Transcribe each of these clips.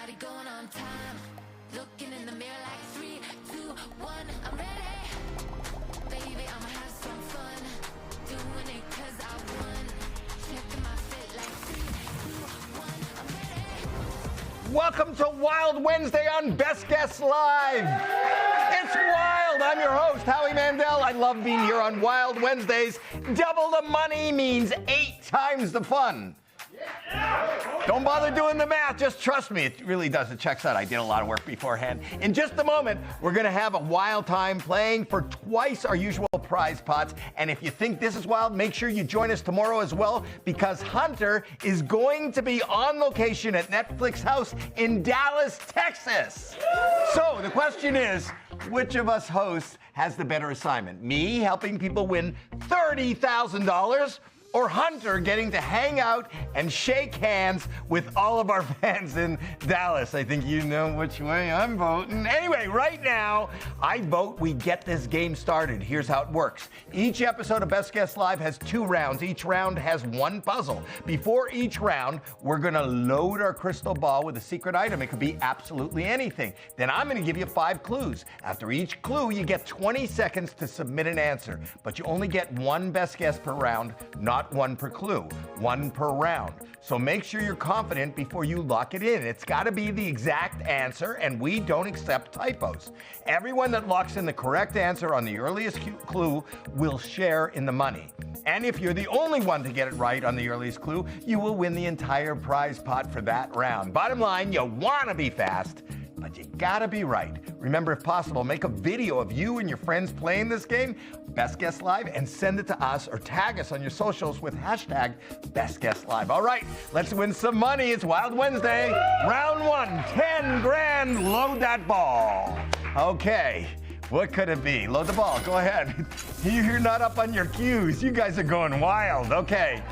body going on time. Looking in the mirror like 3, 2, 1, I'm ready. Baby, I'ma have some fun. Doing it 'cause I won. Checking my fit like 3, 2, 1, I'm ready. Welcome to Wild Wednesday on Best Guests Live. It's wild. I'm your host, Howie Mandel. I love being here on Wild Wednesdays. Double the money means 8 times the fun. Don't bother doing the math, just trust me, it really does, it checks out. I did a lot of work beforehand. In just a moment, we're gonna have a wild time playing for twice our usual prize pots. And if you think this is wild, make sure you join us tomorrow as well, because Hunter is going to be on location at Netflix House in Dallas, Texas. So the question is, which of us hosts has the better assignment? Me helping people win $30,000? Or Hunter getting to hang out and shake hands with all of our fans in Dallas? I think you know which way I'm voting. Anyway, right now, I vote we get this game started. Here's how it works. Each episode of Best Guests Live has 2 rounds. Each round has 1 puzzle. Before each round, we're gonna load our crystal ball with a secret item. It could be absolutely anything. Then I'm gonna give you 5 clues. After each clue, you get 20 seconds to submit an answer. But you only get 1 best guess per round, not 1 per clue, 1 per round. So make sure you're confident before you lock it in. It's got to be the exact answer, and we don't accept typos. Everyone that locks in the correct answer on the earliest clue will share in the money. And if you're the only one to get it right on the earliest clue, you will win the entire prize pot for that round. Bottom line, you want to be fast, but you gotta be right. Remember, if possible, make a video of you and your friends playing this game, Best Guests Live, and send it to us or tag us on your socials with hashtag Best Guests Live. All right, let's win some money. It's Wild Wednesday. Round 1, 10 grand. Load that ball. Okay, what could it be? Load the ball, go ahead. You're not up on your cues. You guys are going wild. Okay.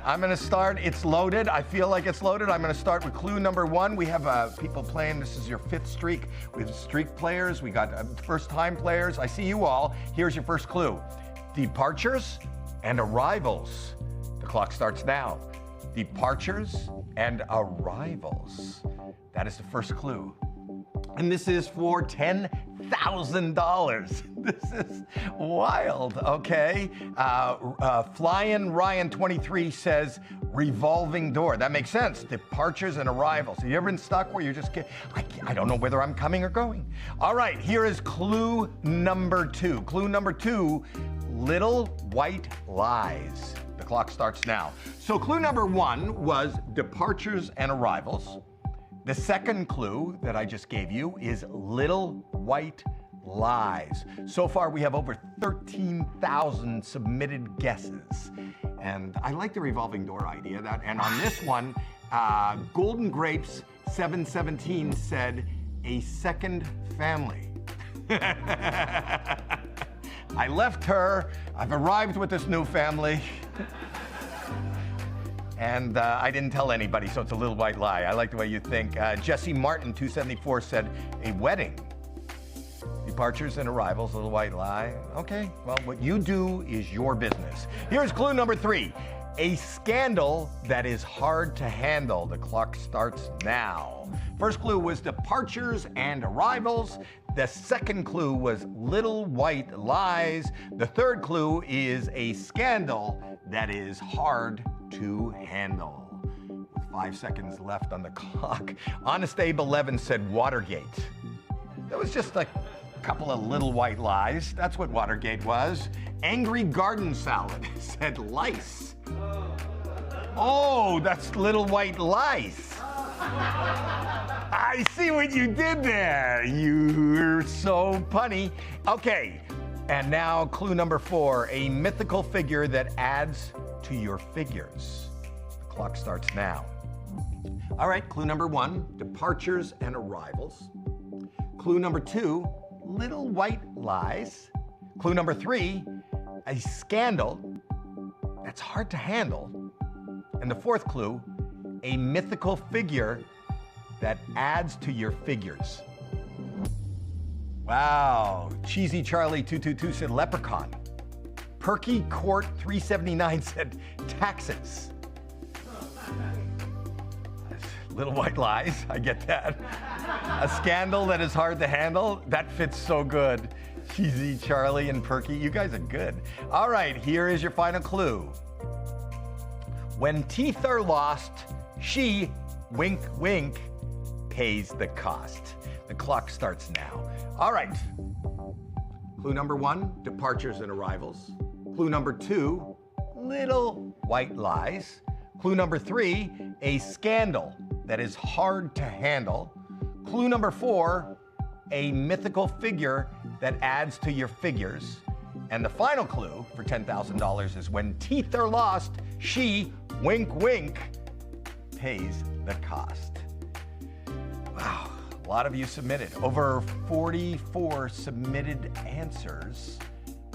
I'm gonna start, it's loaded. I feel like it's loaded. I'm gonna start with clue number 1. We have people playing, this is your 5th streak. We have streak players, we got first time players. I see you all. Here's your first clue. Departures and arrivals. The clock starts now. Departures and arrivals. That is the first clue. And this is for $10,000. This is wild, okay? Flying Ryan 23 says revolving door. That makes sense. Departures and arrivals. Have you ever been stuck where you're just, I don't know whether I'm coming or going. All right, here is clue number 2. Clue number 2, little white lies. The clock starts now. So clue number 1 was departures and arrivals. The second clue that I just gave you is little white lies. So far, we have over 13,000 submitted guesses. And I like the revolving door idea. And on this one, Golden Grapes 717 said, a second family. I left her. I've arrived with this new family. And I didn't tell anybody, so it's a little white lie. I like the way you think. Jesse Martin, 274, said, a wedding. Departures and arrivals, little white lie. Okay, well, what you do is your business. Here's clue number 3. A scandal that is hard to handle. The clock starts now. First clue was departures and arrivals. The second clue was little white lies. The third clue is a scandal that is hard to handle. With 5 seconds left on the clock. Honest Abe 11 said Watergate. That was just a couple of little white lies. That's what Watergate was. Angry Garden Salad said lice. Oh, that's little white lice. I see what you did there. You're so punny. Okay, and now clue number 4, a mythical figure that adds to your figures. The clock starts now. All right, clue number 1, departures and arrivals. Clue number 2, little white lies. Clue number 3, a scandal that's hard to handle. And the 4th clue, a mythical figure that adds to your figures. Wow, Cheesy Charlie 222 said leprechaun. Perky Court 379 said taxes. Little White Lies, I get that. A scandal that is hard to handle, that fits so good. Cheesy Charlie and Perky, you guys are good. All right, here is your final clue. When teeth are lost, she, wink, wink, pays the cost. The clock starts now. All right. Clue number 1, departures and arrivals. Clue number 2, Little White Lies. Clue number 3, a scandal that is hard to handle. Clue number 4, a mythical figure that adds to your figures. And the final clue for $10,000 is when teeth are lost, she, wink, wink, pays the cost. Wow, a lot of you submitted. Over 44 submitted answers.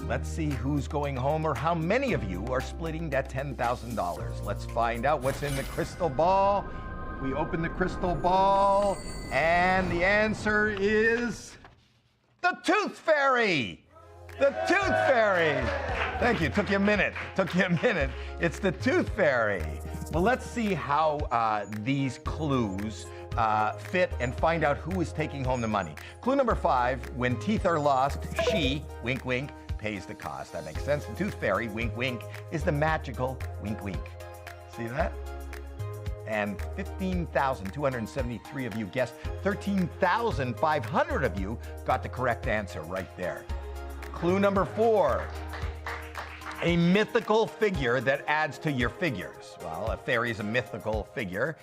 Let's see who's going home or how many of you are splitting that $10,000. Let's find out what's in the crystal ball. We open the crystal ball, and the answer is the Tooth Fairy. The Tooth Fairy. Thank you. Took you a minute. It's the Tooth Fairy. Well, let's see how these clues fit and find out who is taking home the money. Clue number 5, when teeth are lost, she, wink, wink, pays the cost. That makes sense. The Tooth Fairy, wink, wink, is the magical wink, wink. See that? And 15,273 of you guessed. 13,500 of you got the correct answer right there. Clue number 4, a mythical figure that adds to your figures. Well, a fairy is a mythical figure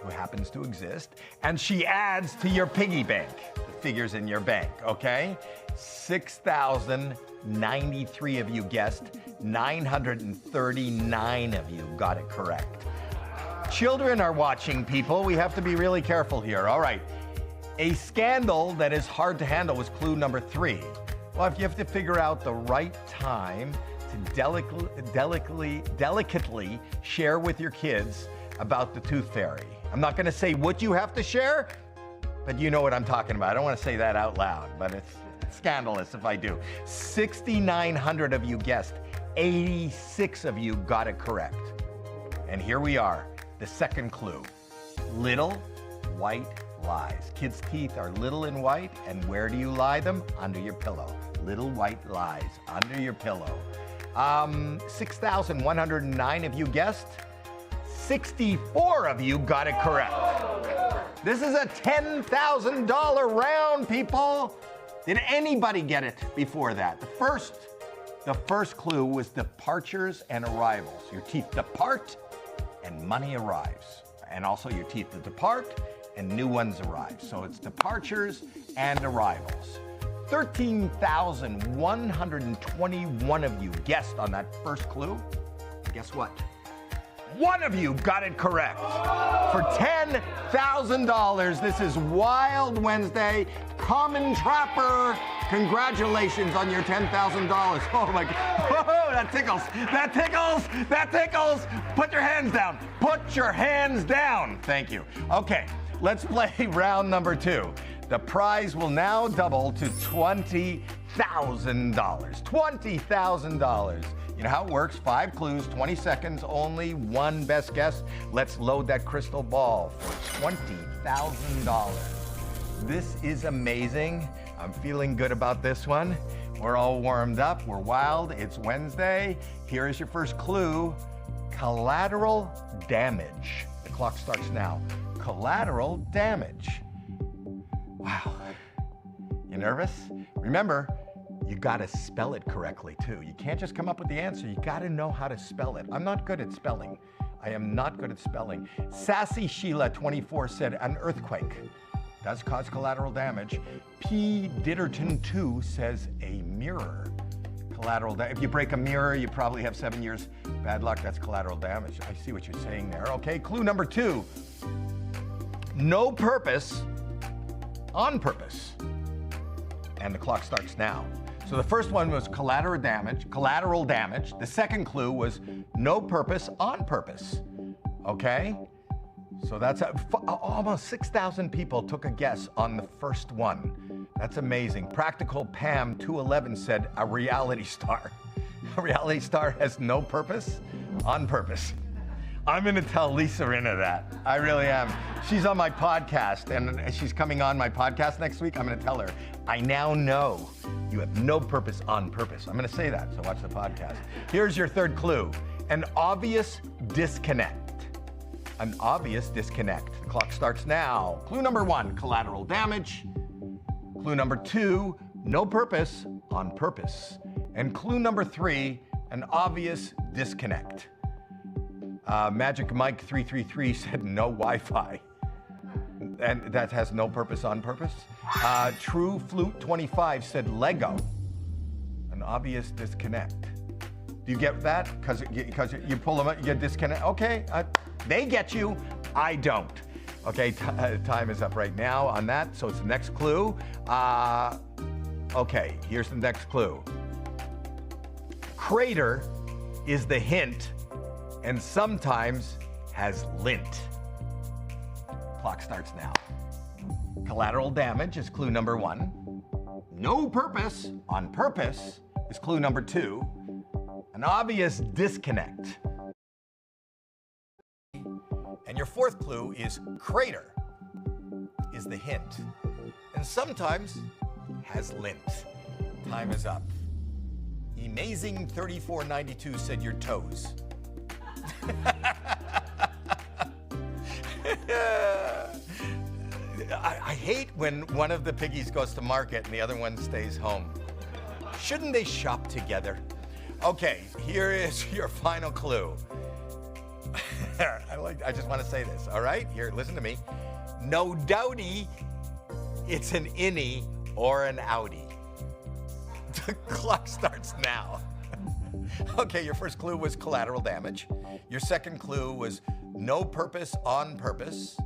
who happens to exist, and she adds to your piggy bank, the figures in your bank, okay? 6,093 of you guessed. 939 of you got it correct. Children are watching, people. We have to be really careful here. All right. A scandal that is hard to handle was clue number 3. Well, if you have to figure out the right time to delicately share with your kids about the Tooth Fairy. I'm not going to say what you have to share, but you know what I'm talking about. I don't want to say that out loud, but it's scandalous if I do. 6,900 of you guessed. 86 of you got it correct. And here we are, the second clue. Little White Lies. Kids' teeth are little and white, and where do you lie them? Under your pillow. Little White Lies, under your pillow. 6,109 of you guessed. 64 of you got it correct. This is a $10,000 round, people. Did anybody get it before that? The first clue was departures and arrivals. Your teeth depart and money arrives. And also your teeth depart and new ones arrive. So it's departures and arrivals. 13,121 of you guessed on that first clue. Guess what? One of you got it correct. For $10,000, this is Wild Wednesday. Common Trapper, congratulations on your $10,000. Oh my God, whoa, that tickles, that tickles, that tickles. Put your hands down, put your hands down. Thank you. Okay, let's play round number 2. The prize will now double to $20,000. $20,000. You know how it works, 5 clues, 20 seconds, only one best guess. Let's load that crystal ball for $20,000. This is amazing. I'm feeling good about this one. We're all warmed up, we're wild, it's Wednesday. Here is your first clue, collateral damage. The clock starts now. Collateral damage. Wow, you nervous? Remember, you gotta spell it correctly too. You can't just come up with the answer, you gotta know how to spell it. I'm not good at spelling. I am not good at spelling. Sassy Sheila 24 said an earthquake does cause collateral damage. P. Ditterton 2 says a mirror. Collateral damage. If you break a mirror, you probably have 7 years bad luck. That's collateral damage. I see what you're saying there. Okay, clue number 2. No purpose, on purpose. And the clock starts now. So the first one was collateral damage. The second clue was no purpose, on purpose. Okay? So that's almost 6,000 people took a guess on the first one. That's amazing. Practical Pam 211 said a reality star. A reality star has no purpose, on purpose. I'm going to tell Lisa Rinna that. I really am. She's on my podcast, and she's coming on my podcast next week. I'm going to tell her, I now know you have no purpose on purpose. I'm going to say that, so watch the podcast. Here's your third clue. An obvious disconnect. An obvious disconnect. The clock starts now. Clue number 1, collateral damage. Clue number 2, no purpose on purpose. And clue number 3, an obvious disconnect. Magic Mike 333 said no Wi-Fi. And that has no purpose on purpose. True Flute 25 said Lego. An obvious disconnect. Do you get that? Because you pull them up, you get disconnect. Okay, they get you, I don't. Okay, time is up right now on that, so it's the next clue. Okay, here's the next clue. Crater is the hint and sometimes has lint. Clock starts now. Collateral damage is clue number 1. No purpose on purpose is clue number 2. An obvious disconnect. And your fourth clue is crater is the hint and sometimes has lint. Time is up. Amazing 3492 said your toes. I hate when one of the piggies goes to market and the other one stays home. Shouldn't they shop together? Okay, here is your final clue. I just want to say this, all right? Here, listen to me. No doubty, it's an innie or an outie. The clock starts now. Okay, your first clue was collateral damage. Your second clue was no purpose on purpose.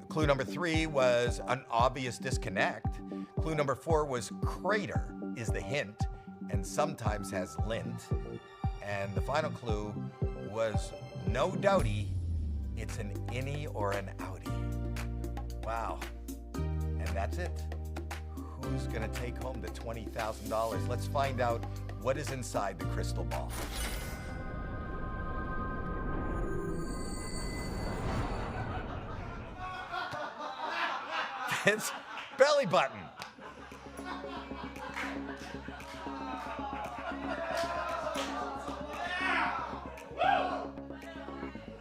Clue number 3 was an obvious disconnect. Clue number 4 was crater is the hint and sometimes has lint. And the final clue was no doubty, it's an innie or an outie. Wow. And that's it. Who's gonna take home the $20,000? Let's find out what is inside the crystal ball. It's belly button.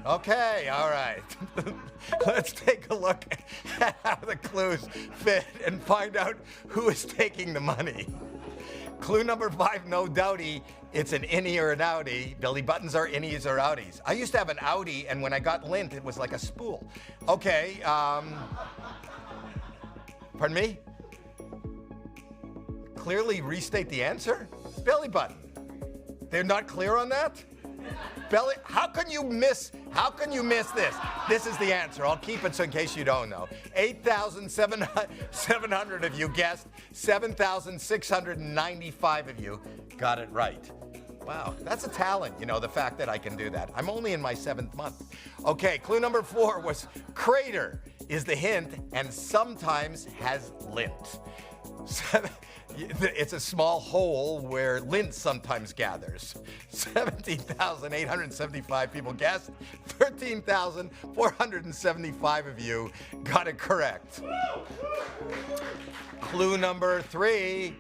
Okay, all right. Let's take a look at how the clues fit and find out who is taking the money. Clue number 5, no doubty, it's an innie or an outie. Belly buttons are innies or outies. I used to have an outie, and when I got lint, it was like a spool. Okay, pardon me? Clearly restate the answer? Belly button. They're not clear on that? Belly, how can you miss this? This is the answer. I'll keep it so in case you don't know. 8,700 of you guessed. 7,695 of you got it right. Wow, that's a talent, you know, the fact that I can do that. I'm only in my 7th month. Okay, clue number 4 was crater is the hint and sometimes has lint. It's a small hole where lint sometimes gathers. 17,875 people guessed. 13,475 of you got it correct. Clue number 3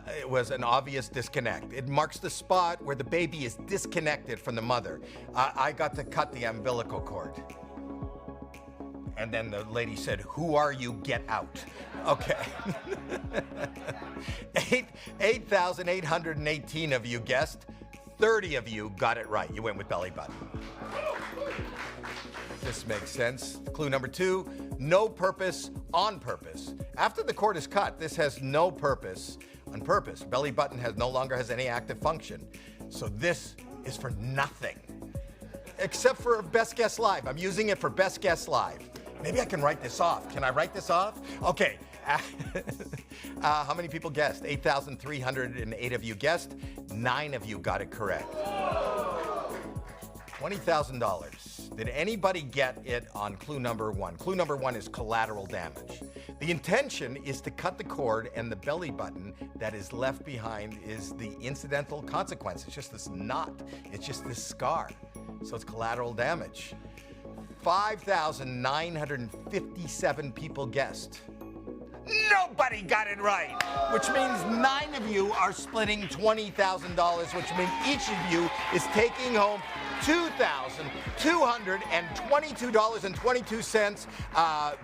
it was an obvious disconnect. It marks the spot where the baby is disconnected from the mother. I got to cut the umbilical cord. And then the lady said, "Who are you? Get out." Okay. 8,818 of you guessed. 30 of you got it right. You went with belly button. This makes sense. Clue number 2, no purpose on purpose. After the cord is cut, this has no purpose on purpose. Belly button no longer has any active function. So this is for nothing. Except for Best Guess Live. I'm using it for Best Guess Live. Maybe I can write this off. Can I write this off? Okay. How many people guessed? 8,308 of you guessed. 9 of you got it correct. $20,000. Did anybody get it on clue number 1? Clue number 1 is collateral damage. The intention is to cut the cord, and the belly button that is left behind is the incidental consequence. It's just this knot. It's just this scar. So it's collateral damage. 5,957 people guessed. Nobody got it right, which means 9 of you are splitting $20,000, which means each of you is taking home $2,222.22.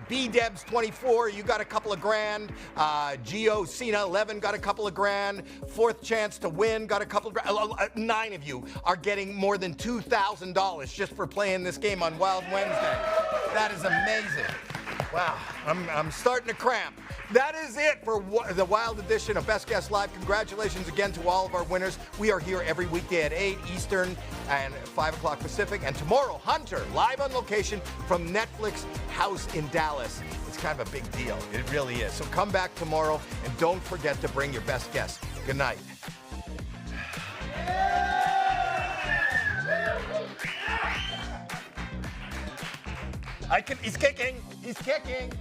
B-Debs 24, you got a couple of grand. Gio Cena 11 got a couple of grand. Fourth Chance to Win got a couple of grand. 9 of you are getting more than $2,000 just for playing this game on Wild Wednesday. That is amazing. Wow, I'm starting to cramp. That is it for the Wild edition of Best Guess Live. Congratulations again to all of our winners. We are here every weekday at 8 Eastern and 5 o'clock Pacific. And tomorrow, Hunter, live on location from Netflix House in Dallas. It's kind of a big deal. It really is. So come back tomorrow and don't forget to bring your best guess. Good night. He's kicking. He's kicking.